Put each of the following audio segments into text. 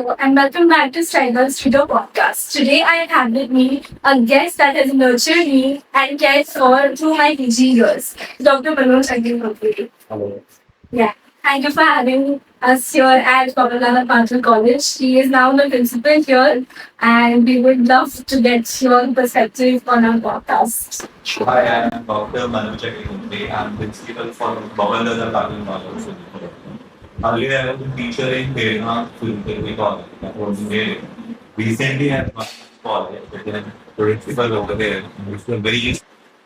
Hello and welcome back to Strider Studio Podcast. Today I have with me a guest that has nurtured me and cared for through my PG years, Dr. Manoj Agnihotri. Hello. Yeah. Thank you for having us here at Babalala Panchal College. He is now the principal here and we would love to get your perspective on our podcast. Hi, I am Dr. Manoj Agnihotri. I am principal for Babalala Panchal College. Earlier, I was a teacher in Kerala Philosophy College. That was there. Recently, I have college, but then principal over there. It's a very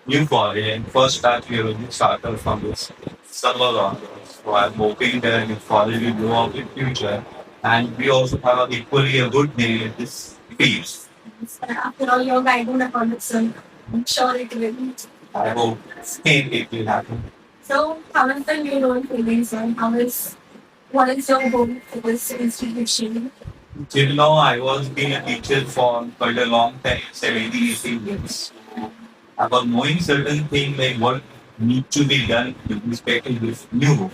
new college, and first batch we are only started from this summer on. So I'm hoping that this college will grow up in future, and we also have equally a good name in this field. After all, your guiding the college, so I'm sure it will. I hope same it will happen. So, how is the new role feeling, sir? What is your goal for this institution? Till now, I was being a teacher for quite a long time, 17, 18 years. I was knowing certain things like what need to be done with respect to this new role.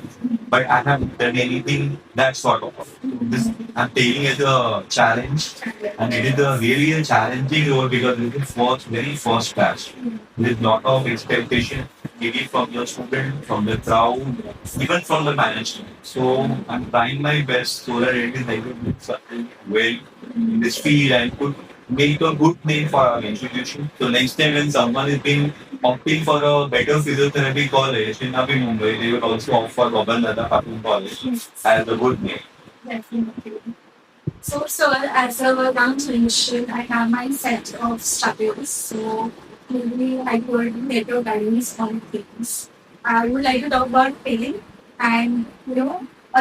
But I haven't done anything that sort of. This I'm taking it as a challenge, and it is a really a challenging role because it is very first batch. With lot of expectation, maybe from the student, from the crowd, even from the management. So I'm trying my best so that it is I could do something well in this field and could make a good name for our institution. So next time when someone is being opting for a better physiotherapy college in Navi Mumbai, they will also offer Babal Dada Khatun College as a good name. Definitely. So, sir, as a young clinician, I have my set of struggles. So, maybe I could get your guidance on things. I would like to talk about pain, and a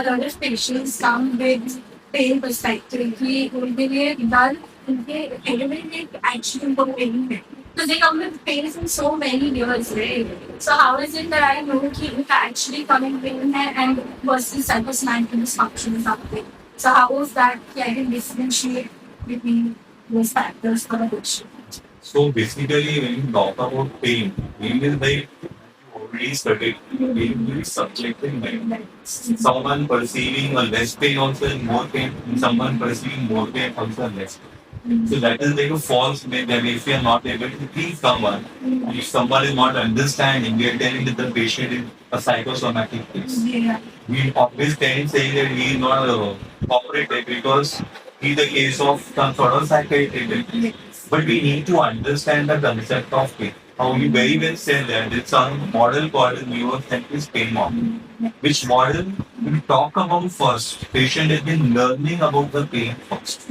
lot of patients come with pain perspective. कि उनके लिए इलाज उनके eliminate actually उनको pain है. So they come with pain from so many years, right? So how is it that I know कि उनका actually coming pain है and versus psychosomatic dysfunction is something? So how is that कि I can differentiate between those factors for addiction? So basically, when you talk about pain is like already studied. Pain is subjective. Like someone perceiving a less pain also is more pain, and someone perceiving more pain also less. So that is like a false myth that if you are not able to treat someone, if someone is not understanding, we are telling that the patient is a psychosomatic case. Yeah. We always tend saying that he is not operative because he is a case of some sort of psychiatric. But we need to understand the concept of pain. How you very well said that it's a model called neurocentric pain model. Which model we talk about first? Patient has been learning about the pain first.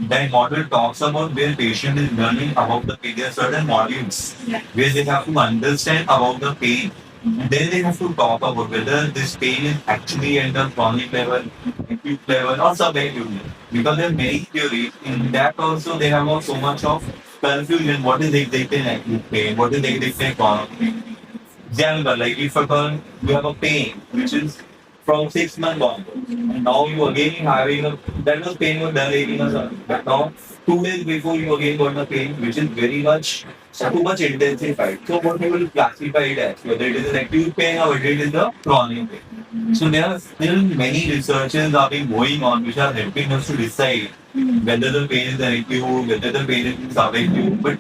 That model talks about where patient is learning about the pain. There are certain modules where they have to understand about the pain. Then they have to talk about whether this pain is actually at the chronic level, acute level, or subacute level. Because there are many theories. In that also they have so much of confusion. What is exactly an acute pain? What is exactly chronic pain? Example, like if you have a pain which is from 6 months on, and now you again having a that was pain was done 18 months on. But now 2 days before you again got a pain which is very much too much intensified. So what we will classify it as whether it is an acute pain or whether it is a chronic pain. So there are still many researches are being going on which are helping us to decide whether the pain is an acute, whether the pain is subacute. But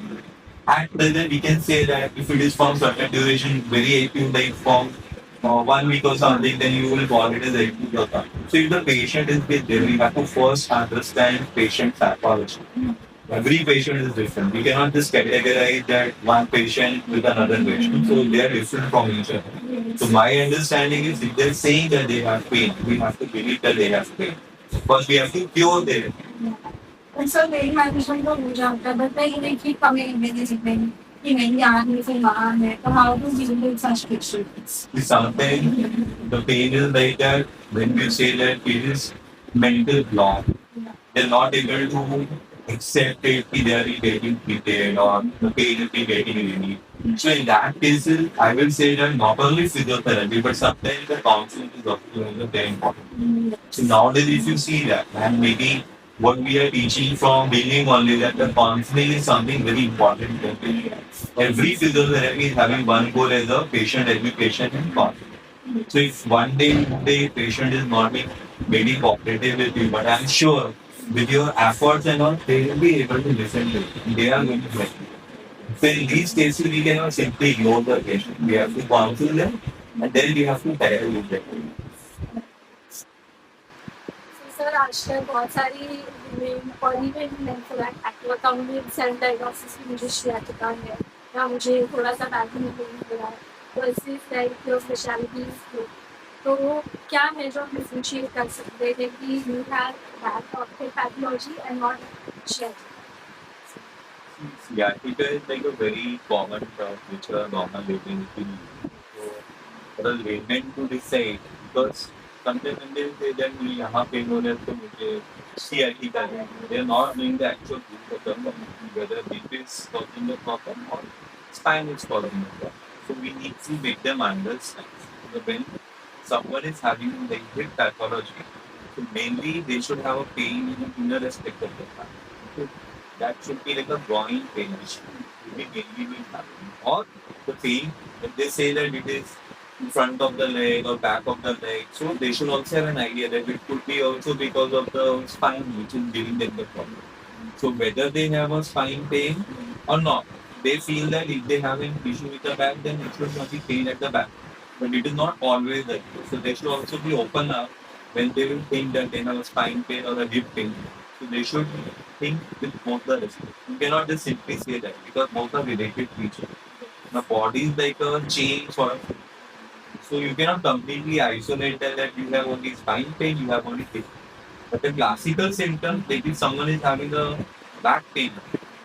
at present, we can say that if it is from certain duration, very acute, like from 1 week or something, then you will call it as acute or something. So if the patient is with them, we have to first understand patient psychology. Every patient is different. We cannot just categorize that one patient with another patient. So they are different from each other. So my understanding is if they're saying that they have pain, we have to believe that they have pain. First, we have to cure them. And so pain management को हो जाता है, but like they keep coming in with this pain. कि नहीं आदमी से बाहर है, तो how to deal with such patients? Sometimes the pain is like that when we say that it is mental block. They're not able to accept it, they are getting treated or the pain is getting relieved. So in that case, I will say that not only physiotherapy, but sometimes the counseling is also very important. So nowadays, if you see that, and maybe what we are teaching from beginning only that the counseling is something very important. Every physiotherapy is having one goal as a patient education and counseling. So if one day patient is not being very cooperative with you, but I'm sure with your efforts and all, they will be able to listen to you. They are going to listen. So in these cases, we cannot simply ignore the patient. We have to counsel them and then we have to tackle with them. Sir आजकल बहुत सारी women और even men for that matter account में self diagnosis की मुझे शिया चुका है या मुझे थोड़ा सा बैक में पेन हो रहा है वर्सेस लाइक योर स्पेशलिटीज तो क्या है जो हम डिफरेंशिएट कर सकते हैं कि you have back of pathology and not शिया Yeah, it is like a very common term which are normal living in. So for the layman to decide, because sometimes when they say that we यहाँ पे हो रहे तो मुझे CIT करना है, they are not doing the actual root of the problem, whether it is causing the problem or spine is causing the problem. So we need to make them understand. So when someone is having like hip pathology, so mainly they should have a pain in the inner aspect of the back. So that should be like a groin pain, which will be mainly will happen. Or the pain, if they say that it is in front of the leg or back of the leg, so they should also have an idea that it could be also because of the spine which is giving them the problem. So whether they have a spine pain or not, they feel that if they have an issue with the back, then it should not be pain at the back. But it is not always that way. So they should also be open up when they will think that they have a spine pain or a hip pain. So they should think with both the respect. You cannot just simply say that because both are related to each other. The body is like a chain sort of. So you cannot completely isolate that you have only spine pain, you have only hip. But the classical symptoms, like if someone is having a back pain,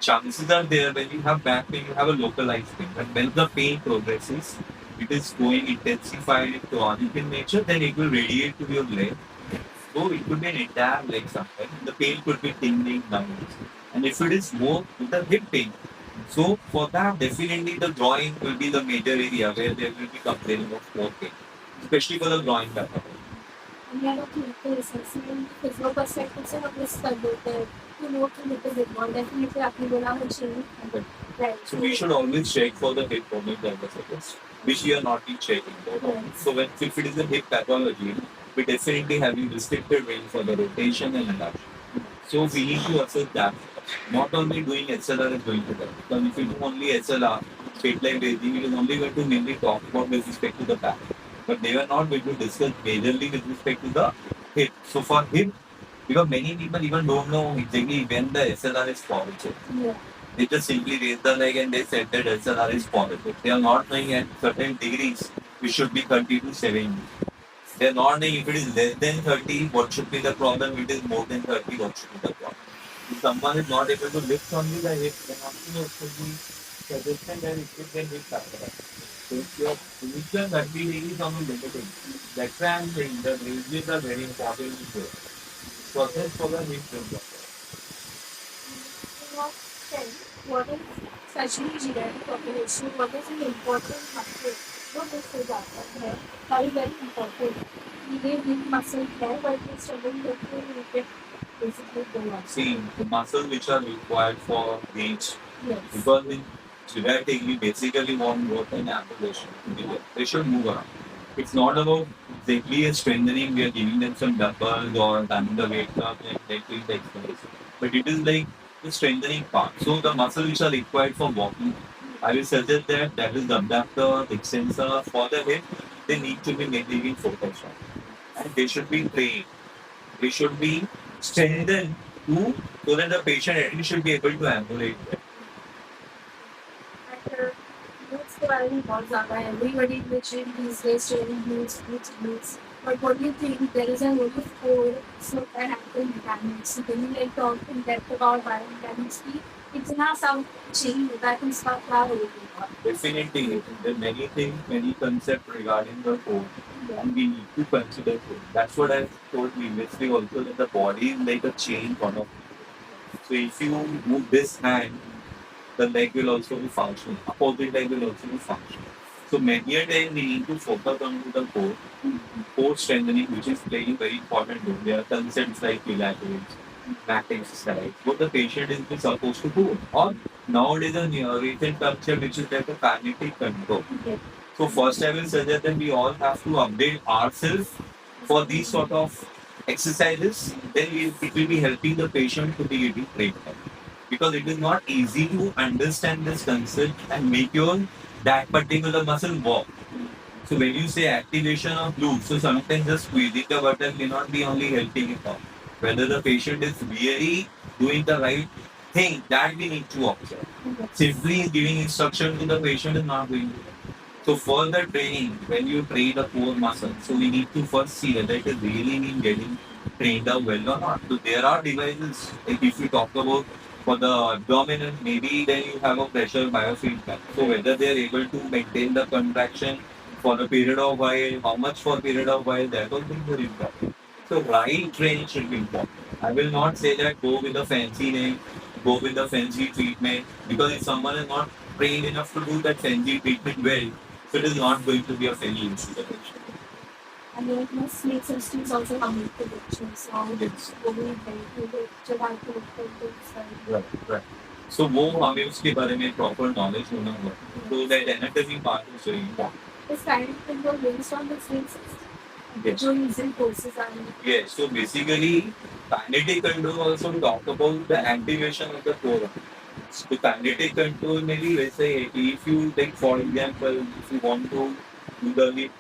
chances are there when you have back pain, you have a localized pain. But when the pain progresses, it is going intensified, chronic in nature, then it will radiate to your leg. So it could be an entire leg sometimes. The pain could be tingling, numbness. And if it is more with the hip pain, so for that, definitely the groin will be the major area where they will be complaining of more pain, especially for the groin back. या लोग मिलते हैं sir physical perspective से हम miss कर देते हैं कि लोग के मिलते हैं डेफिनेटली आपने बोला मुझे right So we should always check for the hip movement diagnosis, which we are not been checking for. Yes. So when if it is a hip pathology, we definitely having restricted range for the rotation and adduction. So we need to assess that. Not only doing SLR is going to that. Because if you do only SLR, straight line raising, it is only going to mainly talk about with respect to the back. But they were not going to discuss majorly with respect to the hip. So for hip, because many people even don't know exactly when the SLR is positive. या They just simply raise the leg and they said that SLR is positive. They are not knowing at certain degrees, it should be 30 to 70. They are not knowing if it is less than 30, what should be the problem. If it is more than 30, what should be the problem. If someone is not able to lift only the hip, then also it should be suggested that it should get hip fracture. So if your position 30 degrees on the limited, that's why I am saying the ranges are very important here. Process for the hip fracture. what is especially genetic population, what is an important muscle? What is the data? Very, very important. They need muscle there, but they struggle with it basically go on. See, the muscles which are required for age. Yes. Because in genetic, we basically want growth and ambulation. They should move around. It's not about exactly a strengthening, we are giving them some dumbbells or done the weight up and like doing the exercise. But it is like the strengthening part. So the muscles which are required for walking, I will suggest that that is the abductor, the extensor for the hip, they need to be mainly being focused on. And they should be trained. They should be strengthened to so that the patient at least should be able to ambulate. And youths के बारे में बहुत ज़्यादा है. Everybody in the gym these days training youths. But what do you think? There is a lot of core so that happen mechanics. So can you like talk in depth about biomechanics की इतना सब change होता है तो इसका क्या होगा? Definitely, there are many things, many concepts regarding the code, and we need to consider code. That's what I told previously also that the body is like a chain one of. So if you move this hand, the leg will also be functional. Opposite leg will also be functional. So many a time we need to focus on the core strengthening, which is playing very important role. There are concepts like pilates, back exercise, what the patient is supposed to do. Or nowadays a recent concept which is like a kinetic control. Yes. So first I will suggest that we all have to update ourselves for these sort of exercises, then it will be helping the patient to be getting trained. Because it is not easy to understand this concept and make your that particular muscle work. So when you say activation of glutes, so sometimes just squeezing the button may not be only helping it out. Whether the patient is really doing the right thing, that we need to observe. Simply giving instruction to the patient is not going to. So for the training, when you train a core muscle, so we need to first see whether it is really being getting trained up well or not. So there are devices, like if you talk about for the abdominal, maybe then you have a pressure biofeedback. So whether they are able to maintain the contraction for a period of while, how much for a period of while, that also is very important. So right training should be important. I will not say that go with a fancy name, go with the fancy treatment, because if someone is not trained enough to do that fancy treatment well, so it is not going to be a fairly useful intervention. And it must make systems also coming to picture. So Yes. going to Right, right. So वो हमें उसके बारे में proper knowledge होना होगा. So that anatomy part is very important. This kind of thing was based on the same system. Yes. जो using courses are Yes. So basically, kinetic control also talk about the activation of the core. So kinetic control maybe वैसे है कि if you take for example, if you want to do the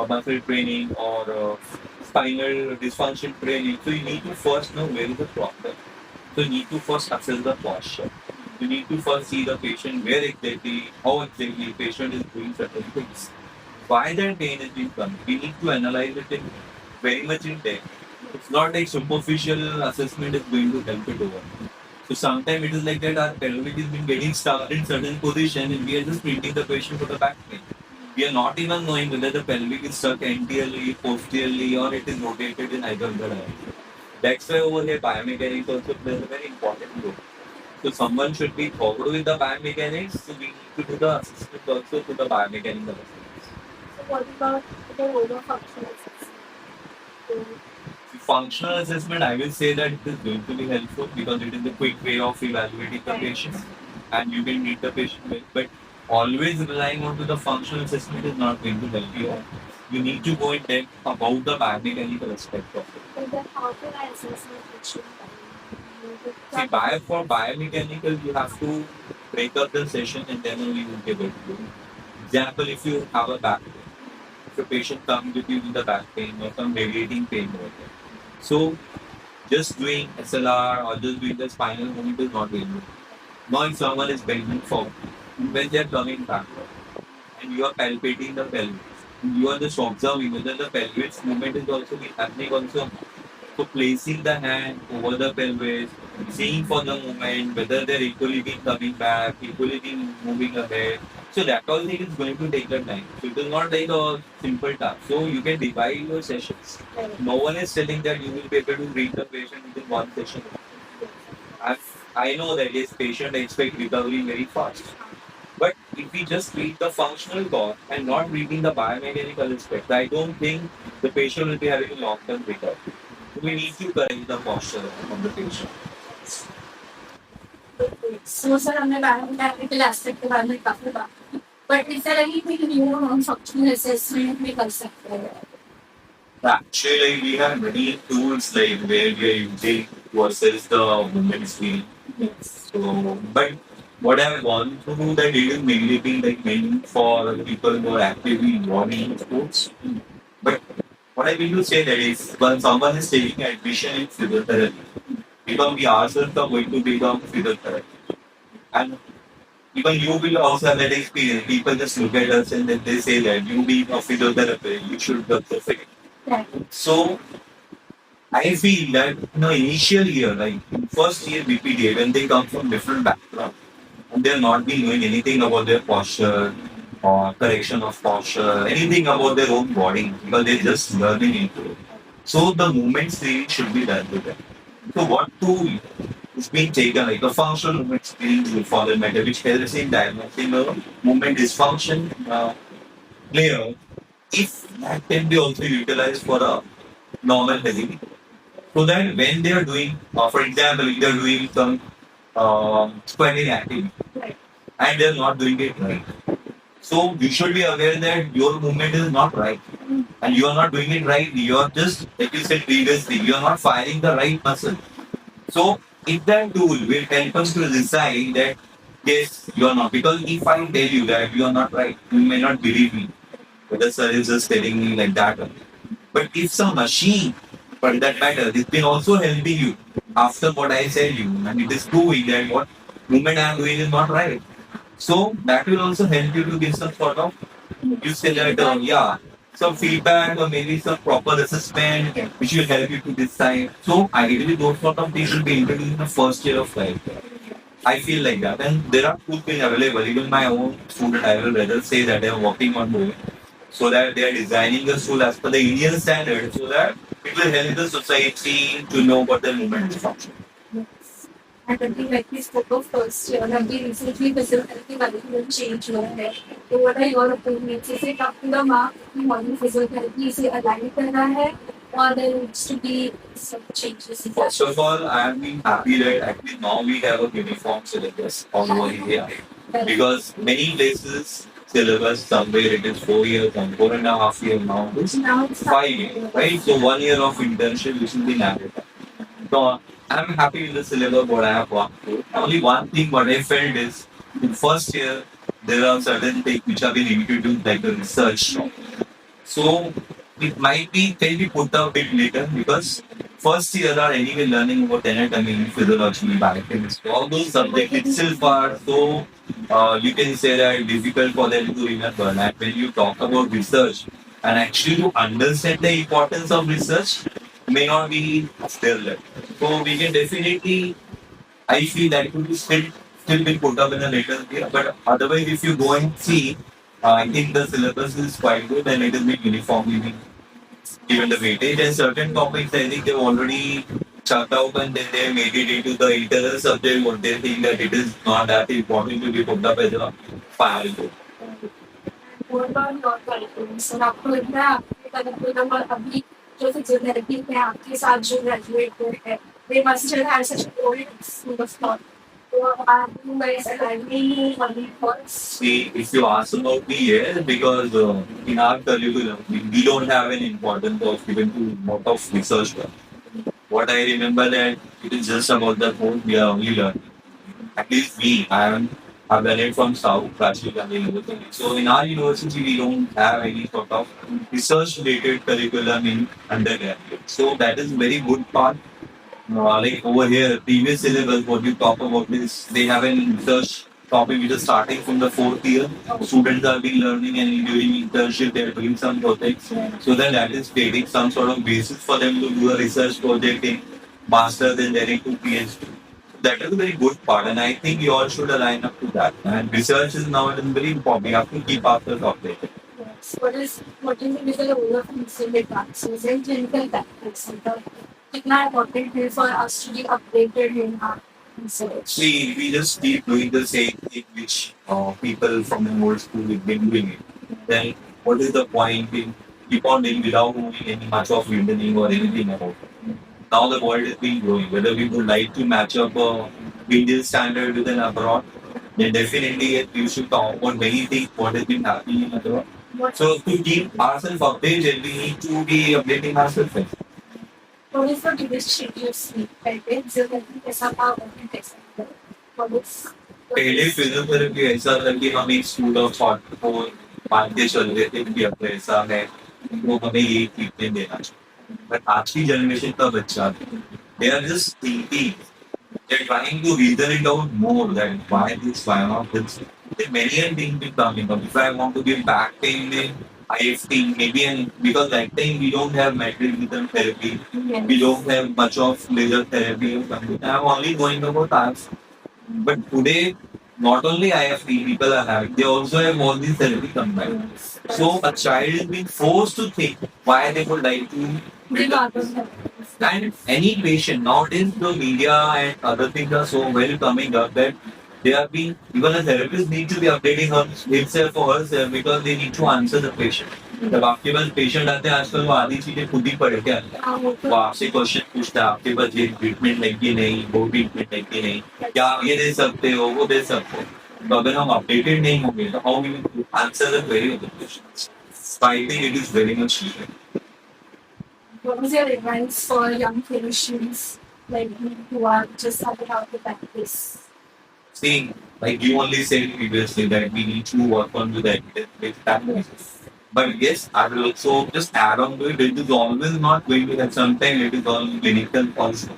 muscle training or spinal dysfunction training, so you need to first know where is the problem. So you need to first assess the posture. You need to first see the patient where exactly, how exactly patient is doing certain things. Why that pain is being coming. We need to analyze it in very much in depth. It's not like superficial assessment is going to help it over. So sometimes it is like that our pelvic has been getting stuck in certain position and we are just treating the patient for the back pain. We are not even knowing whether the pelvic is stuck anteriorly, posteriorly, or it is rotated in either of the direction. That's why over here biomechanics also plays a very important role. So someone should be thorough with the biomechanics, so we need to do the assessment also to the biomechanical assessments. So what about the over functional assessment? So, Functional assessment, I will say that it is going to be helpful because it is a quick way of evaluating the patient and you can meet the patient well. But always relying on to the functional assessment is not going to help you. You need to go in depth about the biomechanical aspect of it. so then how can I assess my patient? See, for biomechanical, you have to break up the session and then only you will be able to do it. Example, if you have a back pain, if a patient comes with you with the back pain or some radiating pain over there. So just doing SLR or just doing the spinal movement is not going to. Now if someone is bending forward, when they are coming backward and you are palpating the pelvis, you are just observing whether the pelvis movement is also happening also. So placing the hand over the pelvis, seeing for the movement, whether they're equally been coming back, equally been moving ahead. So that all thing is going to take a time. So it is not like a simple task. So you can divide your sessions. No one is telling that you will be able to read the patient within one session. I know that yes, patient expect recovery very fast. But if we just read the functional core and not reading the biomechanical aspect, I don't think the patient will be having a long-term recovery. So we need to correct the posture of the patient. So sir, हमने biomechanical aspect के बारे में काफी बात की. But is there anything new on functional assessment we कर सकते हैं? Actually, we have many tools like where we are using to assess the movement speed. Yes. So, but what I've gone through that it is mainly been like meant for people who are actively involved in sports. But what I mean to say that is when someone is taking admission in physiotherapy, even we ourselves are going to become physiotherapy. And even you will also have that experience. People just look at us and then they say that you being a physiotherapist, you should be perfect. Right. So I feel that initial year, like in first year BPDA, when they come from different backgrounds and they're not been knowing anything about their posture or correction of posture, anything about their own body, because they're just learning into it. So the movements they should be done with them. So what tool is being taken, like the functional movement screen for the matter, which helps in diagnosing the movement dysfunction layer, if that can be also utilized for a normal healthy. So that when they are doing, for example, if they are doing some squatting activity Right. and they are not doing it right, so you should be aware that your movement is not right and you are not doing it right, you are just, like you said previously, you are not firing the right muscle. So if that tool will help us to decide that yes, you are not, because if I tell you that you are not right, you may not believe me. Whether sir is just telling me like that. But if some machine, for that matter, it's been also helping you after what I said you, and it is proving that what movement I am doing is not right. So that will also help you to give some sort of, you say that yeah, some feedback or maybe some proper assessment which will help you to decide. So ideally those sort of things will be introduced in the first year of life. I feel like that. And there are tools being available. Even my own student, I will rather say that they are working on doing so that they are designing the school as per the Indian standard so that it will help the society to know what the movement is function. Yes. And I think like we spoke of first year, and we recently physical therapy curriculum change हुआ है. तो what are your opinions? Is it up to the mark कि modern physical therapy इसे align करना है, or there needs to be some changes? First of all, I am being happy that actually now we have a uniform syllabus all over India. Because many places syllabus somewhere it is 4 years and 4.5 years now it's Now it's 5 years, right? So 1 year of internship which will be added. So I'm happy with the syllabus what I have walked through. Only one thing what I felt is in first year there are certain things which have been introduced like the research. So it might be can be put a bit later because first year are anyway learning about anatomy, physiology, biochemistry. All those subjects itself are so you can say that difficult for them to remember. And when you talk about research and actually to understand the importance of research may not be still there. So we can definitely I feel that it will be still be put up in a later year. But otherwise if you go and see I think the syllabus is quite good and it has been uniformly being given the weightage and certain topics I think they've already chucked out and then they made it into the internal subject what they think that it is not that important to be put up as a final. What about your curriculum? Sir आपको लगता है आपके curriculum और अभी जो physiotherapy में आपके साथ जो graduate हुए हैं, they must have had such a old school of thought. So are you guys aligning on the thoughts? See, if you ask about me, yes, because in our curriculum, we don't have an importance of given to lot of research work. What I remember that it is just about the code we are only learning. At least we, I've done it from South Prachi Gandhi University. So in our university, we don't have any sort of research related curriculum in undergraduate. So that is very good part. Like over here, previous syllabus, what you talk about is they have an research topic which is starting from the fourth year. Students are being learning and during internship they are doing some projects. So then that is creating some sort of basis for them to do a research project in master's and then into PhD. That is a very good part and I think you all should align up to that. And research is now very important. You have to keep ourselves updated. Yes. What do you think is the role of research advances in clinical practice? कितना important है for us to be updated in our research? See, we just keep doing the same thing which people from the old school have been doing it. Then what is the point in keep on doing without moving any much of learning or anything about it? Now the world is being growing. Whether we would like to match up a Indian standard with an abroad, then definitely we should talk about many things what has been happening in abroad. So to keep ourselves updated, we need to be updating ourselves. What is the biggest change you see? Physiotherapy कैसा था और कैसा है? What is पहले physiotherapy ऐसा था कि हम एक स्कूल ऑफ थॉट को मान के चल रहे थे कि अब ऐसा है वो हमें ये ट्रीटमेंट देना चाहिए बट आज की जनरेशन का बच्चा they are just thinking they are trying to reason it out more that why this why not this there are many things been coming up. If I want to give back pain, then IFT maybe, and because that time we don't have metric rhythm therapy, we don't have much of laser therapy or something. I'm only going about arts. But today, not only IFT people are having, they also have all these therapy combined. So a child is being forced to think why they would like to. And any patient nowadays, the media and other things are so well coming up that they are being even a therapist need to be updating himself or herself because they need to answer the patient. जब आपके पास patient आते हैं आजकल वो आधी चीजें खुद ही पढ़ के आते हैं वो आपसे क्वेश्चन पूछता है आपके पास ये ट्रीटमेंट है कि नहीं वो ट्रीटमेंट है कि नहीं क्या आप ये दे सकते हो वो दे सकते हो तो अगर हम अपडेटेड नहीं होंगे तो how we answer the query of the patients So I think it is very much needed. What was your advice for young clinicians like me who are just starting out the practice? See, like you only said previously that we need to work on with the evidence-based practice. But yes, I will also just add on to it. It is always not going to that. Sometimes it is all clinical also.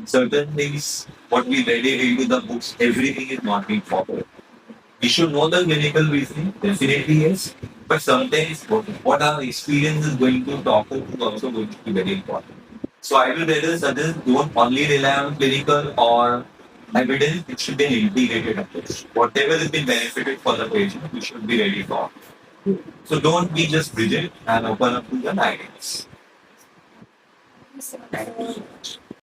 Certain things, what we read it into the books, everything is not being followed. We should know the clinical reasoning, definitely yes. But sometimes what our experience is going to talk to is also going to be very important. So I will rather suggest don't only rely on clinical or evidence, it should be an integrated approach. Whatever has been benefited for the patient, we should be ready for. So don't be just rigid and open up to the guidance. So,